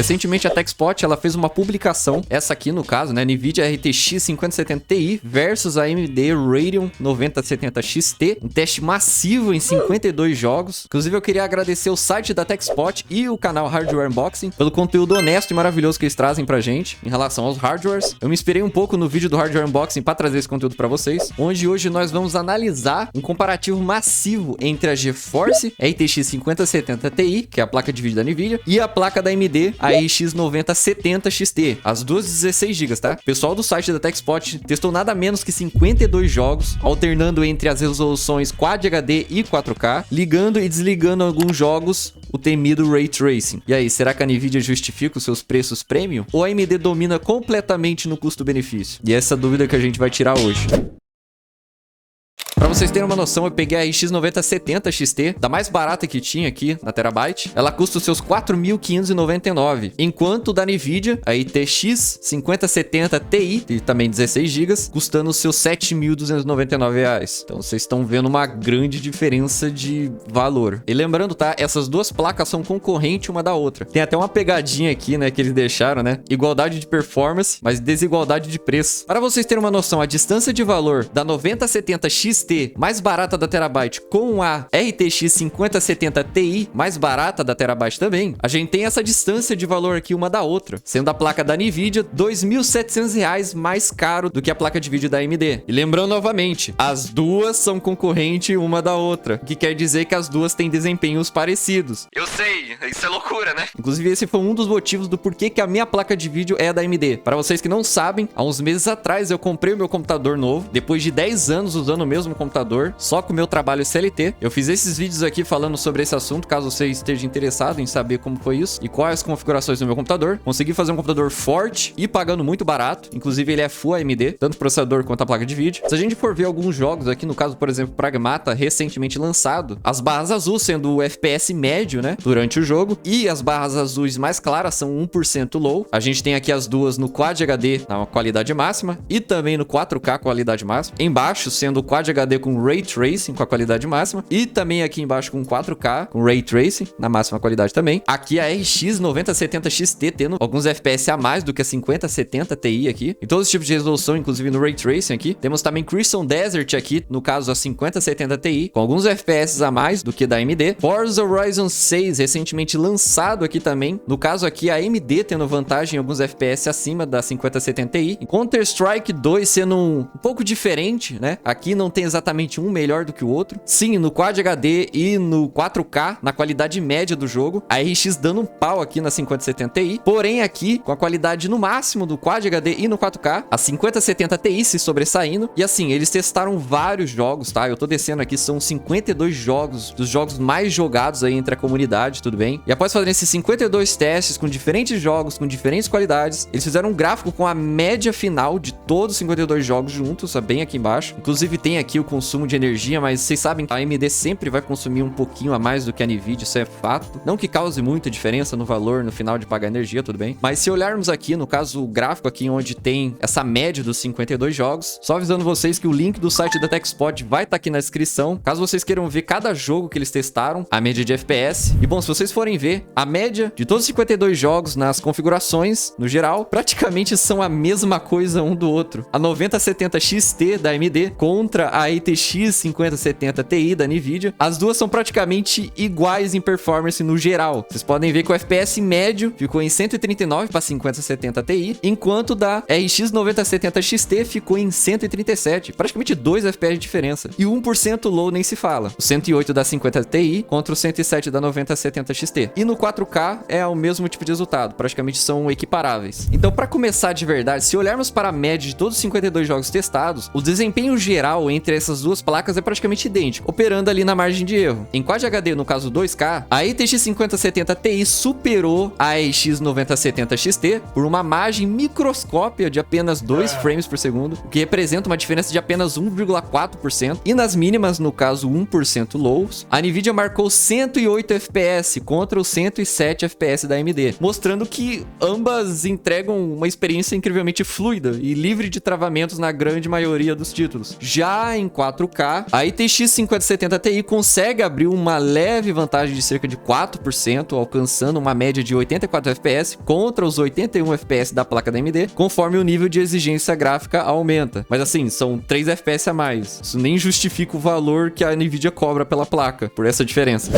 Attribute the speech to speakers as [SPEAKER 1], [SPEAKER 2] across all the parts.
[SPEAKER 1] Recentemente a TechSpot, ela fez uma publicação, essa aqui no caso, né, NVIDIA RTX 5070 Ti versus a AMD Radeon 9070 XT, um teste massivo em 52 jogos. Inclusive eu queria agradecer o site da TechSpot e o canal Hardware Unboxing pelo conteúdo honesto e maravilhoso que eles trazem pra gente em relação aos hardwares. Eu me inspirei um pouco no vídeo do Hardware Unboxing para trazer esse conteúdo pra vocês, onde hoje nós vamos analisar um comparativo massivo entre a GeForce RTX 5070 Ti, que é a placa de vídeo da NVIDIA, e a placa da AMD, a RX 9070 XT, as duas 16 GB, tá? O pessoal do site da TechSpot testou nada menos que 52 jogos, alternando entre as resoluções Quad HD e 4K, ligando e desligando alguns jogos, o temido Ray Tracing. E aí, será que a NVIDIA justifica os seus preços premium? Ou a AMD domina completamente no custo-benefício? E essa dúvida que a gente vai tirar hoje. Pra vocês terem uma noção, eu peguei a RX 9070 XT, da mais barata que tinha aqui na Terabyte. Ela custa os seus 4.599, enquanto da NVIDIA, a RTX 5070 Ti, e também 16 GB, custando os seus 7.299 reais. Então vocês estão vendo uma grande diferença de valor. E lembrando, tá? Essas duas placas são concorrentes uma da outra. Tem até uma pegadinha aqui, né, que eles deixaram, né? Igualdade de performance, mas desigualdade de preço. Para vocês terem uma noção, a distância de valor da 9070 XT mais barata da Terabyte com a RTX 5070 Ti mais barata da Terabyte também, a gente tem essa distância de valor aqui uma da outra, sendo a placa da NVIDIA R$ 2.700 mais caro do que a placa de vídeo da AMD. E lembrando novamente, as duas são concorrente uma da outra, o que quer dizer que as duas têm desempenhos parecidos. Eu sei, isso é loucura, né? Inclusive esse foi um dos motivos do porquê que a minha placa de vídeo é da AMD. Para vocês que não sabem, há uns meses atrás eu comprei o meu computador novo, depois de 10 anos usando o mesmo computador, só com o meu trabalho CLT. Eu fiz esses vídeos aqui falando sobre esse assunto, caso você esteja interessado em saber como foi isso e quais as configurações do meu computador. Consegui fazer um computador forte e pagando muito barato, inclusive ele é Full AMD, tanto o processador quanto a placa de vídeo. Se a gente for ver alguns jogos aqui, no caso, por exemplo, Pragmata, recentemente lançado, as barras azuis sendo o FPS médio, né, durante o jogo, e as barras azuis mais claras são 1% low. A gente tem aqui as duas no Quad HD na qualidade máxima e também no 4K qualidade máxima. Embaixo sendo o Quad HD com Ray Tracing com a qualidade máxima e também aqui embaixo com 4K com Ray Tracing na máxima qualidade também. Aqui a RX 9070 XT tendo alguns FPS a mais do que a 5070 Ti aqui, em todos os tipos de resolução, inclusive no Ray Tracing aqui. Temos também Crimson Desert aqui, no caso a 5070 Ti, com alguns FPS a mais do que da AMD. Forza Horizon 6 recentemente lançado aqui também, no caso aqui a AMD tendo vantagem em alguns FPS acima da 5070 Ti. Counter-Strike 2 sendo um pouco diferente, né? Aqui não tem exatamente um melhor do que o outro. Sim, no Quad HD e no 4K, na qualidade média do jogo, a RX dando um pau aqui na 5070 Ti. Porém aqui, com a qualidade no máximo do Quad HD e no 4K, a 5070 Ti se sobressaindo. E assim, eles testaram vários jogos, tá? Eu tô descendo aqui, são 52 jogos, dos jogos mais jogados aí entre a comunidade, tudo bem? E após fazerem esses 52 testes com diferentes jogos, com diferentes qualidades, eles fizeram um gráfico com a média final de todos os 52 jogos juntos, bem aqui embaixo. Inclusive tem aqui o consumo de energia, mas vocês sabem que a AMD sempre vai consumir um pouquinho a mais do que a NVIDIA, isso é fato. Não que cause muita diferença no valor no final de pagar energia, tudo bem? Mas se olharmos aqui, no caso o gráfico aqui onde tem essa média dos 52 jogos, só avisando vocês que o link do site da TechSpot vai estar aqui na descrição, caso vocês queiram ver cada jogo que eles testaram, a média de FPS. E bom, se vocês forem ver, a média de todos os 52 jogos nas configurações, no geral, praticamente são a mesma coisa um do outro. A 9070 XT da AMD contra a RTX 5070 Ti da NVIDIA, as duas são praticamente iguais em performance no geral. Vocês podem ver que o FPS médio ficou em 139 para 5070 Ti, enquanto da RX 9070 XT ficou em 137, praticamente 2 FPS de diferença. E 1% low nem se fala. O 108 da 50 Ti contra o 107 da 9070 XT. E no 4K é o mesmo tipo de resultado, praticamente são equiparáveis. Então, para começar de verdade, se olharmos para a média de todos os 52 jogos testados, o desempenho geral entre essas duas placas é praticamente idêntico, operando ali na margem de erro. Em Quad HD, no caso 2K, a RTX 5070 Ti superou a RX 9070 XT por uma margem microscópia de apenas 2 frames por segundo, o que representa uma diferença de apenas 1,4%. E nas mínimas, no caso 1% lows, a NVIDIA marcou 108 FPS contra os 107 FPS da AMD, mostrando que ambas entregam uma experiência incrivelmente fluida e livre de travamentos na grande maioria dos títulos. Já em 4K. A RTX 5070 Ti consegue abrir uma leve vantagem de cerca de 4%, alcançando uma média de 84 FPS contra os 81 FPS da placa da AMD, conforme o nível de exigência gráfica aumenta. Mas assim, são 3 FPS a mais. Isso nem justifica o valor que a Nvidia cobra pela placa, por essa diferença.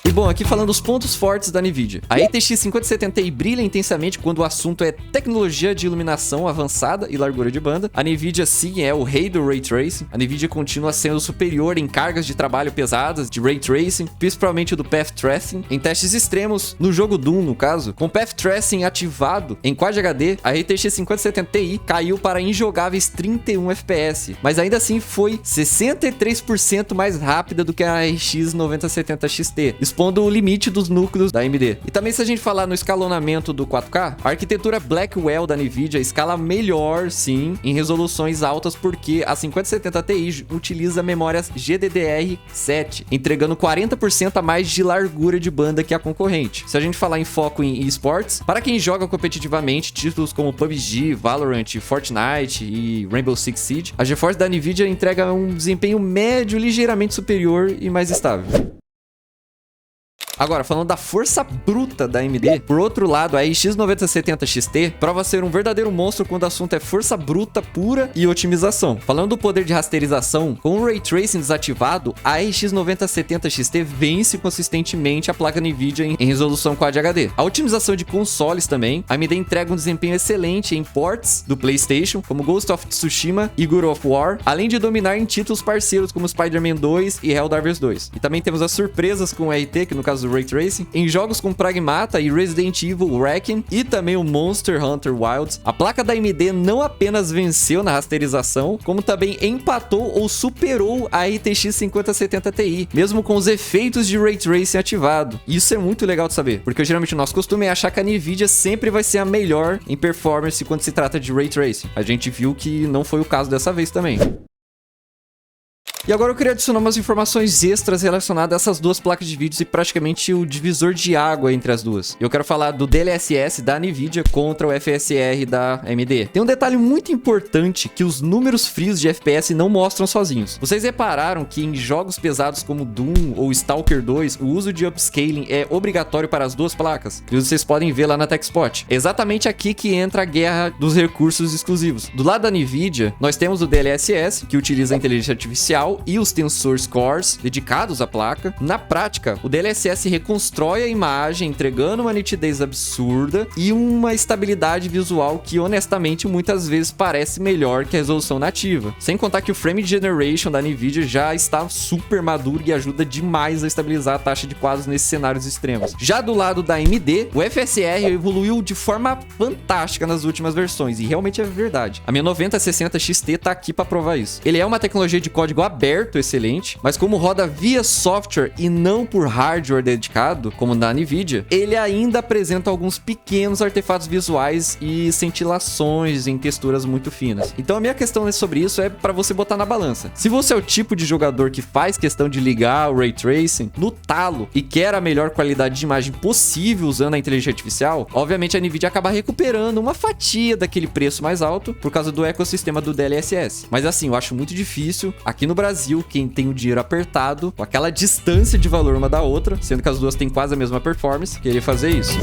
[SPEAKER 1] E bom, aqui falando os pontos fortes da Nvidia. A RTX 5070 Ti brilha intensamente quando o assunto é tecnologia de iluminação avançada e largura de banda. A Nvidia sim é o rei do Ray Tracing. A Nvidia continua sendo superior em cargas de trabalho pesadas de Ray Tracing, principalmente do Path Tracing. Em testes extremos, no jogo Doom, no caso, com Path Tracing ativado em Quad HD, a RTX 5070 Ti caiu para injogáveis 31 FPS, mas ainda assim foi 63% mais rápida do que a RX 9070 XT, expondo o limite dos núcleos da AMD. E também, se a gente falar no escalonamento do 4K, a arquitetura Blackwell da Nvidia escala melhor, sim, em resoluções altas, porque a 5070 Ti utiliza memórias GDDR7, entregando 40% a mais de largura de banda que a concorrente. Se a gente falar em foco em esportes, para quem joga competitivamente, títulos como PUBG, Valorant, Fortnite e Rainbow Six Siege, a GeForce da Nvidia entrega um desempenho médio ligeiramente superior e mais estável. Agora, falando da força bruta da AMD, por outro lado, a RX 9070 XT prova ser um verdadeiro monstro quando o assunto é força bruta pura e otimização. Falando do poder de rasterização, com o Ray Tracing desativado, a RX 9070 XT vence consistentemente a placa Nvidia em resolução Quad HD. A otimização de consoles também, a AMD entrega um desempenho excelente em ports do PlayStation, como Ghost of Tsushima e God of War, além de dominar em títulos parceiros como Spider-Man 2 e Helldivers 2. E também temos as surpresas com o RT, que no caso do Ray Tracing, em jogos como Pragmata e Resident Evil Requiem e também o Monster Hunter Wilds. A placa da AMD não apenas venceu na rasterização, como também empatou ou superou a RTX 5070 Ti, mesmo com os efeitos de Ray Tracing ativado. Isso é muito legal de saber, porque geralmente o nosso costume é achar que a Nvidia sempre vai ser a melhor em performance quando se trata de Ray Tracing. A gente viu que não foi o caso dessa vez também. E agora eu queria adicionar umas informações extras relacionadas a essas duas placas de vídeo e praticamente o divisor de água entre as duas. Eu quero falar do DLSS da Nvidia contra o FSR da AMD. Tem um detalhe muito importante que os números frios de FPS não mostram sozinhos. Vocês repararam que em jogos pesados como Doom ou Stalker 2, o uso de upscaling é obrigatório para as duas placas? E vocês podem ver lá na TechSpot. É exatamente aqui que entra a guerra dos recursos exclusivos. Do lado da Nvidia, nós temos o DLSS, que utiliza a inteligência artificial e os Tensor Cores dedicados à placa. Na prática, o DLSS reconstrói a imagem, entregando uma nitidez absurda e uma estabilidade visual que, honestamente, muitas vezes parece melhor que a resolução nativa. Sem contar que o Frame Generation da Nvidia já está super maduro e ajuda demais a estabilizar a taxa de quadros nesses cenários extremos. Já do lado da AMD, o FSR evoluiu de forma fantástica nas últimas versões, e realmente é verdade. A minha 9060 XT tá aqui para provar isso. Ele é uma tecnologia de código aberto excelente, mas como roda via software e não por hardware dedicado, como na Nvidia, ele ainda apresenta alguns pequenos artefatos visuais e cintilações em texturas muito finas. Então a minha questão sobre isso é para você botar na balança. Se você é o tipo de jogador que faz questão de ligar o Ray Tracing no talo e quer a melhor qualidade de imagem possível usando a inteligência artificial, obviamente a Nvidia acaba recuperando uma fatia daquele preço mais alto por causa do ecossistema do DLSS. Mas assim, eu acho muito difícil aqui no Brasil, quem tem o dinheiro apertado, com aquela distância de valor uma da outra, sendo que as duas têm quase a mesma performance, querer fazer isso.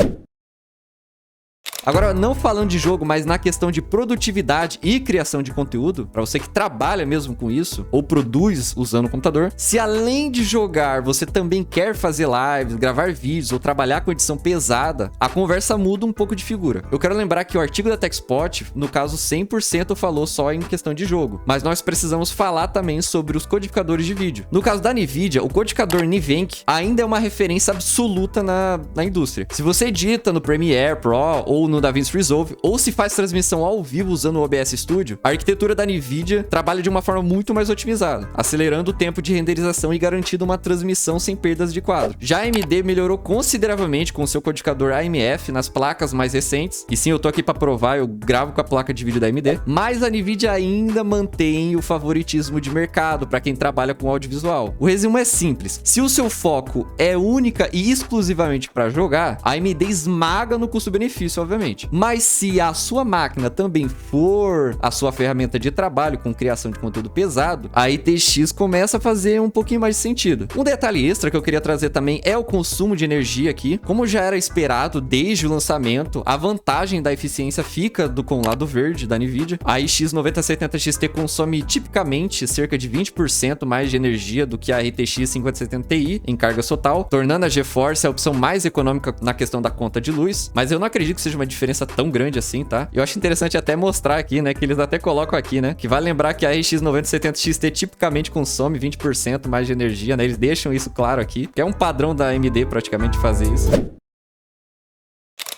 [SPEAKER 1] Agora, não falando de jogo, mas na questão de produtividade e criação de conteúdo, para você que trabalha mesmo com isso, ou produz usando o computador, se além de jogar, você também quer fazer lives, gravar vídeos ou trabalhar com edição pesada, a conversa muda um pouco de figura. Eu quero lembrar que o artigo da TechSpot, no caso 100% falou só em questão de jogo, mas nós precisamos falar também sobre os codificadores de vídeo. No caso da Nvidia, o codificador Nivenc ainda é uma referência absoluta na indústria. Se você edita no Premiere Pro ou no DaVinci Resolve, ou se faz transmissão ao vivo usando o OBS Studio, a arquitetura da Nvidia trabalha de uma forma muito mais otimizada, acelerando o tempo de renderização e garantindo uma transmissão sem perdas de quadro. Já a AMD melhorou consideravelmente com seu codificador AMF nas placas mais recentes, e sim, eu tô aqui para provar, eu gravo com a placa de vídeo da AMD, mas a Nvidia ainda mantém o favoritismo de mercado para quem trabalha com audiovisual. O resumo é simples: se o seu foco é única e exclusivamente para jogar, a AMD esmaga no custo-benefício, obviamente. obviamente. Mas se a sua máquina também for a sua ferramenta de trabalho com criação de conteúdo pesado, a RTX começa a fazer um pouquinho mais de sentido. Um detalhe extra que eu queria trazer também é o consumo de energia aqui. Como já era esperado desde o lançamento, a vantagem da eficiência fica com o lado verde da NVIDIA. A RX 9070 XT consome tipicamente cerca de 20% mais de energia do que a RTX 5070 Ti em carga total, tornando a GeForce a opção mais econômica na questão da conta de luz. Mas eu não acredito que seja uma diferença tão grande assim, tá? Eu acho interessante até mostrar aqui, né, que eles até colocam aqui, né, que vale lembrar que a RX 9070 XT tipicamente consome 20% mais de energia, né? Eles deixam isso claro aqui, que é um padrão da AMD praticamente fazer isso.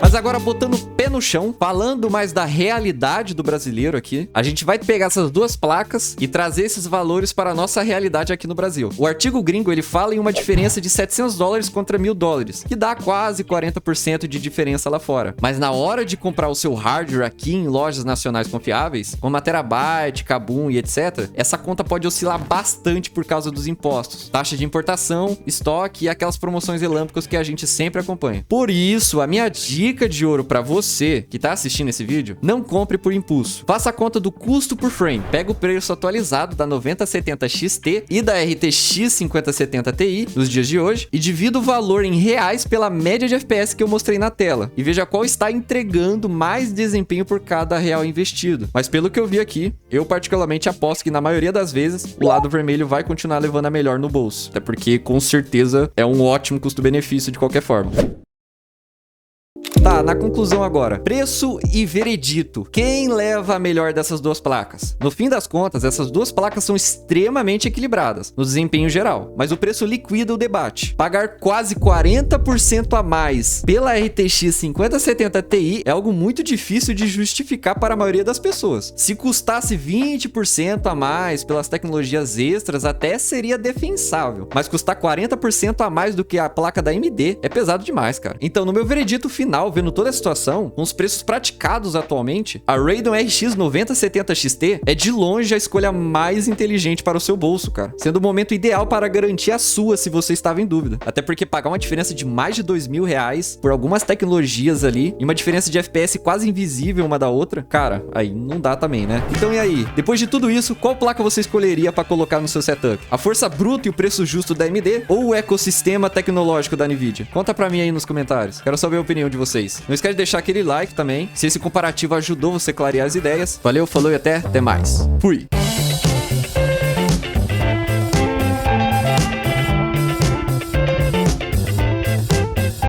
[SPEAKER 1] Mas agora, botando o pé no chão, falando mais da realidade do brasileiro aqui, a gente vai pegar essas duas placas e trazer esses valores para a nossa realidade aqui no Brasil. O artigo gringo, ele fala em uma diferença de $700 contra $1.000, que dá quase 40% de diferença lá fora. Mas na hora de comprar o seu hardware aqui em lojas nacionais confiáveis, como a Terabyte, Kabum e etc., essa conta pode oscilar bastante por causa dos impostos, taxa de importação, estoque e aquelas promoções relâmpagos que a gente sempre acompanha. Por isso, a minha dica de ouro para você que tá assistindo esse vídeo: não compre por impulso. Faça a conta do custo por frame. Pega o preço atualizado da 9070 XT e da RTX 5070 Ti nos dias de hoje e divida o valor em reais pela média de FPS que eu mostrei na tela e veja qual está entregando mais desempenho por cada real investido. Mas pelo que eu vi aqui, eu particularmente aposto que na maioria das vezes o lado vermelho vai continuar levando a melhor no bolso, até porque com certeza é um ótimo custo-benefício de qualquer forma. Tá, na conclusão agora. Preço e veredito. Quem leva a melhor dessas duas placas? No fim das contas, essas duas placas são extremamente equilibradas no desempenho geral, mas o preço liquida o debate. Pagar quase 40% a mais pela RTX 5070 Ti é algo muito difícil de justificar para a maioria das pessoas. Se custasse 20% a mais pelas tecnologias extras, até seria defensável, mas custar 40% a mais do que a placa da AMD é pesado demais, cara. Então, no meu veredito final, vendo toda a situação, com os preços praticados atualmente, a Radeon RX 9070 XT é de longe a escolha mais inteligente para o seu bolso, cara. Sendo o momento ideal para garantir a sua se você estava em dúvida. Até porque pagar uma diferença de mais de R$2.000 por algumas tecnologias ali, e uma diferença de FPS quase invisível uma da outra, cara, aí não dá também, né? Então e aí? Depois de tudo isso, qual placa você escolheria para colocar no seu setup? A força bruta e o preço justo da AMD ou o ecossistema tecnológico da NVIDIA? Conta pra mim aí nos comentários. Quero saber a opinião de vocês. Não esquece de deixar aquele like também, se esse comparativo ajudou você a clarear as ideias. Valeu, falou e até mais. Fui!